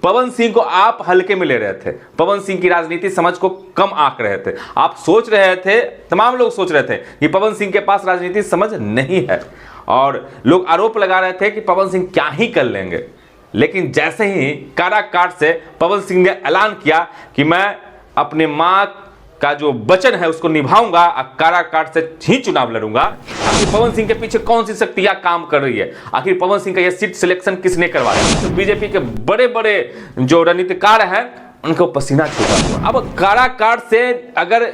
पवन सिंह को आप हल्के में ले रहे थे, पवन सिंह की राजनीति समझ को कम आंक रहे थे। आप सोच रहे थे, तमाम लोग सोच रहे थे कि पवन सिंह के पास राजनीति समझ नहीं है, और लोग आरोप लगा रहे थे कि पवन सिंह क्या ही कर लेंगे। लेकिन जैसे ही काराकाट से पवन सिंह ने ऐलान किया कि मैं अपने मां का जो वचन है उसको निभाऊंगा, काराकाट से ही चुनाव लड़ूंगा। आखिर पवन सिंह के पीछे कौन सी शक्तियां काम कर रही है, आखिर पवन सिंह का यह सीट सिलेक्शन किसने करवाया? तो बीजेपी के बड़े बड़े जो रणनीतिकार हैं उनको पसीना छूटा हुआ। अब काराकाट से अगर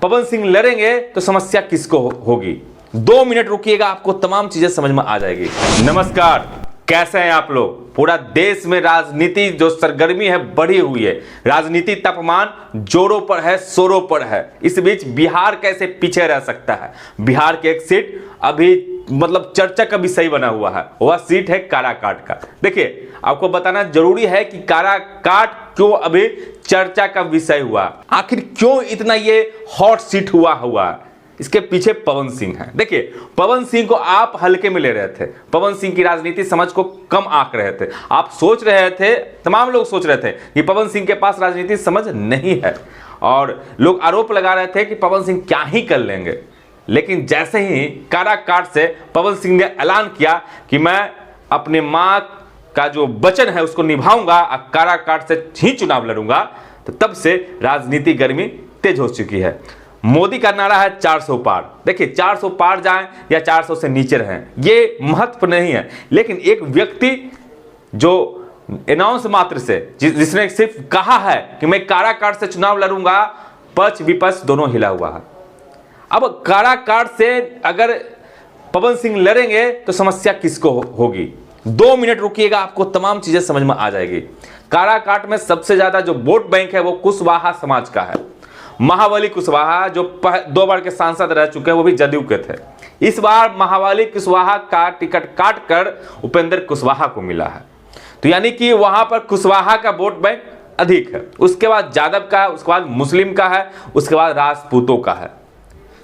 पवन सिंह लड़ेंगे तो समस्या किसको होगी? 2 मिनट रुकिएगा, आपको तमाम चीजें समझ में आ जाएगी। नमस्कार, कैसे हैं आप लोग? पूरा देश में राजनीति जो सरगर्मी है बढ़ी हुई है, राजनीति तापमान जोरों पर है, शोरों पर है। इस बीच बिहार कैसे पीछे रह सकता है? बिहार की एक सीट अभी मतलब चर्चा का विषय बना हुआ है, वह सीट है काराकाट का। देखिए, आपको बताना जरूरी है कि काराकाट क्यों अभी चर्चा का विषय हुआ, आखिर क्यों इतना ये हॉट सीट हुआ। इसके पीछे पवन सिंह है। देखिए, पवन सिंह को आप हल्के में ले रहे थे, पवन सिंह की राजनीति समझ को कम आंक रहे थे। आप सोच रहे थे, तमाम लोग सोच रहे थे कि पवन सिंह के पास राजनीति समझ नहीं है, और लोग आरोप लगा रहे थे कि पवन सिंह क्या ही कर लेंगे। लेकिन जैसे ही काराकाट से पवन सिंह ने ऐलान किया कि मैं अपने मां का जो वचन है उसको निभाऊंगा, काराकाट से ही चुनाव लड़ूंगा, तो तब से राजनीति गर्मी तेज हो चुकी है। मोदी का नारा है 400 पार। देखिए, 400 पार जाएं या 400 से नीचे रहें, ये महत्व नहीं है। लेकिन एक व्यक्ति जो अनाउंस मात्र से जिसने सिर्फ कहा है कि मैं काराकाट से चुनाव लड़ूंगा, पक्ष विपक्ष दोनों हिला हुआ है। अब काराकाट से अगर पवन सिंह लड़ेंगे तो समस्या किसको होगी? 2 मिनट रुकिएगा, आपको तमाम चीजें समझ में आ जाएगी। काराकाट में सबसे ज्यादा जो वोट बैंक है वो कुशवाहा समाज का है। महाबली कुशवाहा जो 2 बार के सांसद रह चुके हैं, वो भी जदयू के थे। इस बार महाबली कुशवाहा का टिकट काट कर उपेंद्र कुशवाहा को मिला है, तो यानी कि वहां पर कुशवाहा का वोट बैंक अधिक है। उसके बाद यादव का, उसके बाद मुस्लिम का है, उसके बाद राजपूतों का है।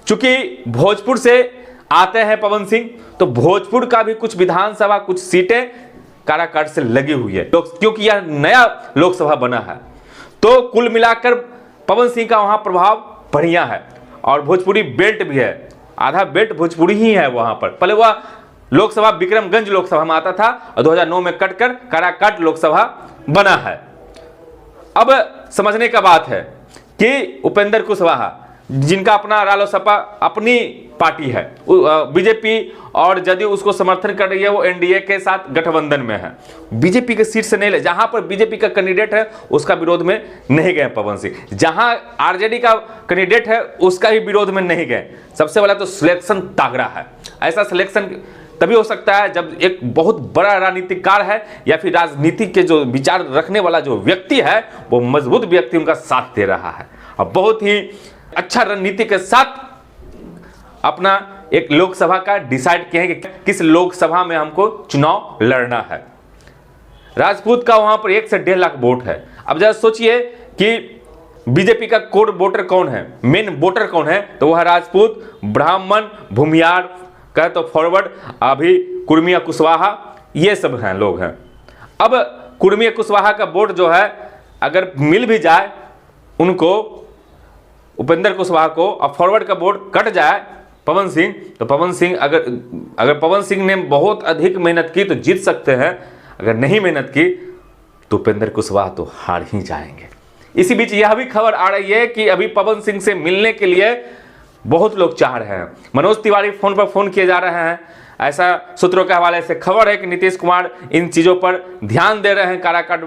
चूंकि भोजपुर से आते हैं पवन सिंह, तो भोजपुर का भी कुछ विधानसभा, कुछ सीटें काराकाट से लगी हुई है, क्योंकि यह नया लोकसभा बना है। तो कुल मिलाकर पवन सिंह का वहां प्रभाव बढ़िया है, और भोजपुरी बेल्ट भी है, आधा बेल्ट भोजपुरी ही है वहां पर। पहले वह लोकसभा विक्रमगंज लोकसभा में आता था, और 2009 में कटकर काराकाट लोकसभा बना है। अब समझने का बात है कि उपेंद्र कुशवाहा, जिनका अपना रालोसपा अपनी पार्टी है, बीजेपी और जदयू उसको समर्थन कर रही है, वो एनडीए के साथ गठबंधन में है। बीजेपी के सीट से नहीं ले, जहां पर बीजेपी का कैंडिडेट है उसका विरोध में नहीं गए पवन सिंह, जहां आरजेडी का कैंडिडेट है उसका ही विरोध में नहीं गए। सबसे पहला तो सिलेक्शन तागड़ा है। ऐसा सिलेक्शन तभी हो सकता है जब एक बहुत बड़ा राजनीतिकार है, या फिर राजनीति के जो विचार रखने वाला जो व्यक्ति है वो मजबूत व्यक्ति उनका साथ दे रहा है, और बहुत ही अच्छा रणनीति के साथ अपना एक लोकसभा का डिसाइड किया है कि किस लोकसभा में हमको चुनाव लड़ना है। राजपूत का वहां पर 1 से 1.5 लाख वोट है। अब जरा सोचिए कि बीजेपी का कोर वोटर कौन है, मेन वोटर कौन है, तो वह राजपूत, ब्राह्मण, भूमियार, कहे तो फॉरवर्ड, अभी कुर्मिया कुशवाहा, ये सब हैं लोग हैं। अब कुर्मिया कुशवाहा का वोट जो है अगर मिल भी जाए उनको, उपेंद्र कुशवाहा को, और फॉरवर्ड का वोट कट जाए पवन सिंह, तो पवन सिंह अगर पवन सिंह ने बहुत अधिक मेहनत की तो जीत सकते हैं, अगर नहीं मेहनत की तो उपेंद्र कुशवाहा तो हार ही जाएंगे। इसी बीच यह भी खबर आ रही है कि अभी पवन सिंह से मिलने के लिए बहुत लोग चाह रहे हैं। मनोज तिवारी फोन पर फोन किए जा रहे हैं, ऐसा सूत्रों के हवाले से खबर है कि नीतीश कुमार इन चीजों पर ध्यान दे रहे हैं, काराकाट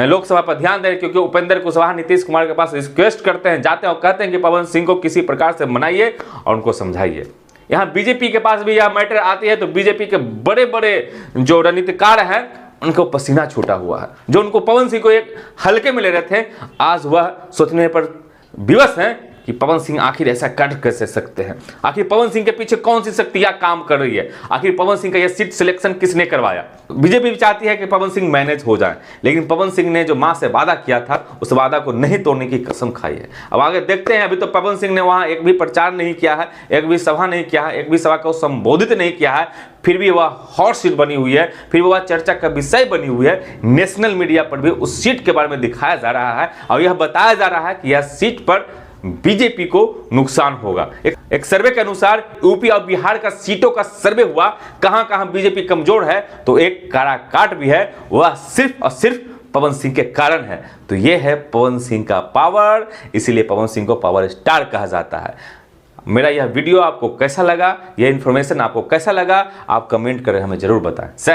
लोकसभा पर ध्यान दे रहे हैं, क्योंकि उपेंद्र कुशवाहा नीतीश कुमार के पास रिक्वेस्ट करते हैं, जाते हैं और कहते हैं कि पवन सिंह को किसी प्रकार से मनाइए और उनको समझाइए। यहाँ बीजेपी के पास भी यह मैटर आती है, तो बीजेपी के बड़े बड़े जो रणनीतिकार हैं उनको पसीना छूटा हुआ है। जो उनको पवन सिंह को एक हल्के में ले रहे थे, आज वह सोचने पर विवश हैं कि पवन सिंह आखिर ऐसा कर कैसे सकते हैं, आखिर पवन सिंह के पीछे कौन सी शक्तियां काम कर रही है, आखिर पवन सिंह का यह सीट सिलेक्शन किसने करवाया। बीजेपी भी चाहती है कि पवन सिंह मैनेज हो जाए, लेकिन पवन सिंह ने जो मां से वादा किया था उस वादा को नहीं तोड़ने की कसम खाई है। अब आगे देखते हैं। अभी तो पवन सिंह ने वहां एक भी प्रचार नहीं किया है, एक भी सभा नहीं किया है, एक भी सभा को संबोधित नहीं किया है, फिर भी वह हॉट सीट बनी हुई है, फिर वह चर्चा का विषय बनी हुई है। नेशनल मीडिया पर भी उस सीट के बारे में दिखाया जा रहा है और यह बताया जा रहा है कि यह सीट पर बीजेपी को नुकसान होगा। एक सर्वे के अनुसार यूपी और बिहार का सीटों का सर्वे हुआ, कहां कहां बीजेपी कमजोर है, तो एक काराकाट भी है, वह सिर्फ और सिर्फ पवन सिंह के कारण है। तो यह है पवन सिंह का पावर, इसीलिए पवन सिंह को पावर स्टार कहा जाता है। मेरा यह वीडियो आपको कैसा लगा, यह इंफॉर्मेशन आपको कैसा लगा, आप कमेंट करें हमें जरूर बताएं।